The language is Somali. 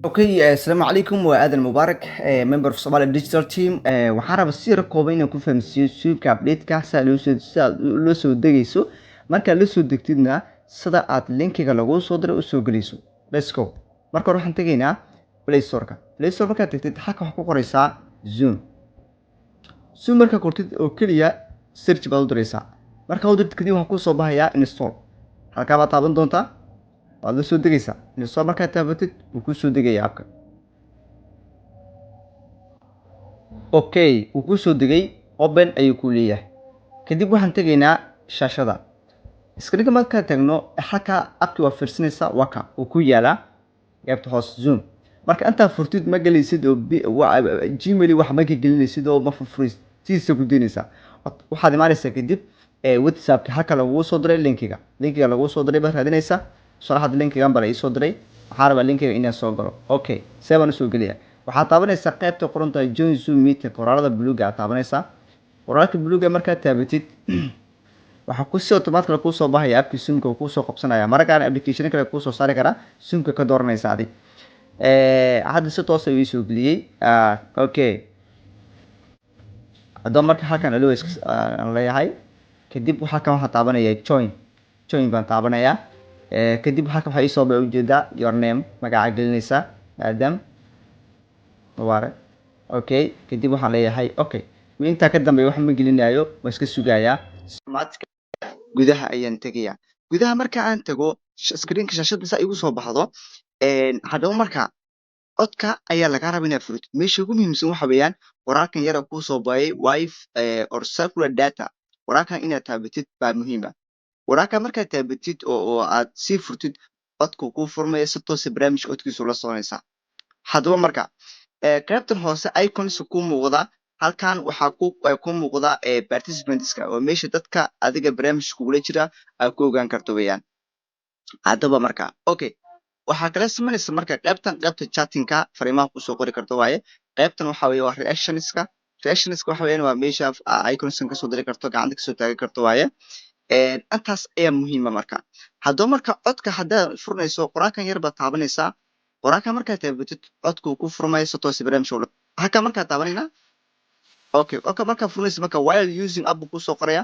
اوكي السلام عليكم وآدم مبارك member في Somali Digital Team waxaan rabaa si yar kooban inaan ku fahamsiiyo suubka update-ka sida loo soo degayso marka la soo degtidna sida aad linkiga lagu soo diray u soo gelayso. Let's go. Marka hore waxaan tegaynaa Play Store-ka. Play Store markaad tagtid halka waxaad ku qoraysaa Zoom. Zoom markaa qortid oo keliya search baad u diraysaa. Marka u dirtid kadib waxaa ku soo baxayaa install. Halkaa baad taaban doontaa. waad la soo degaysaa install markaad taabatid wuu ku soo degayaa appka. okay wuu ku soo degay open ayuu ku leeyahay. kadib waxaan tegaynaa shaashada. screen-ka markaan tagno halka appki waa fiirsanaysaa waka uu ku yaalaa qaybta hoos Zoom. marka intaa furtid ma galaysid oo Gmail wax ma ka gelinaysid oo ma furfuraysid ku deynaysaa. waxaad imaanaysaa kadib WhatsApp-ka halka lagu soo diray linkiga lagu soo diray baad raadinaysaa. sharaxaad linkigan baa ii soo diray. waxaan rabaa linkiga inaan soo galo. okay see baan u soo geliyaa. waxaad taabanaysaa qaybta qoran tahay join Zoom meeting qoraalada buluuga aad taabanaysaa. qoraalka buluuga markaad taabatid waxaa ku si automatic ku soo baxaya appki Zoom-ka uu ku soo qabsanaya. markaan application kale ku soo saari karaa Zoom-ka ka dooranaysaa adi. hadda si toos ah ii soo geliyay. okay haddaba marka halkan always aan leeyahay kadib waxaan taabanayaa join baan taabanayaa. kadib halkan waxaa ii soo baxay ujeedaa your name magaca gelinaysaa Aadam Mubarak. okay kadib waxaan leeyahay okay intaa ka dambeeya wax ma gelinayo ma iska sugayaa. automatic gudaha ayaan tegayaa. gudaha marka aan tago screen-ka shaashada saa igu soo baxdo haddaba marka codka ayaa lagaa rabaa inaad furtid. meesha ugu muhiimsan waxa weeyaan qoraalkan yara kuu soo baxay wifi or circular data. qoraalkan inaad taabatid baa muhiim ah. qoraalkan markaad taabatid oo aad sii furtid codku kuu furmaya si toos ah barnaamijka codkiisu la soconaysaa. haddaba marka qaybtan hoose icons ku muuqda halkan waxaa ku muuqda participants-ka oo meesha dadka adiga barnaamijka kugula jira aad ku ogaan karto weeyaan. haddaba marka okay waxaa kala samaynaysa marka qaybta chatting-ka fariimaha ku soo qori karto waaye. qaybtan waxa weeye waa reactions-ka waxa weeyaan waa meesha icons-kan ka soo diri karto gacanta ka soo taagi karto waaye. intaas ayaa muhiim ah marka. haddaba marka codka haddaad furnayso qoraalkan yar baad taabanaysaa. qoraalkan markaad taabatid codku ku furmaya si toos ah barnaamijka halka markaad taabanayna okay markaad furnayso marka while using app buu ku soo qoraya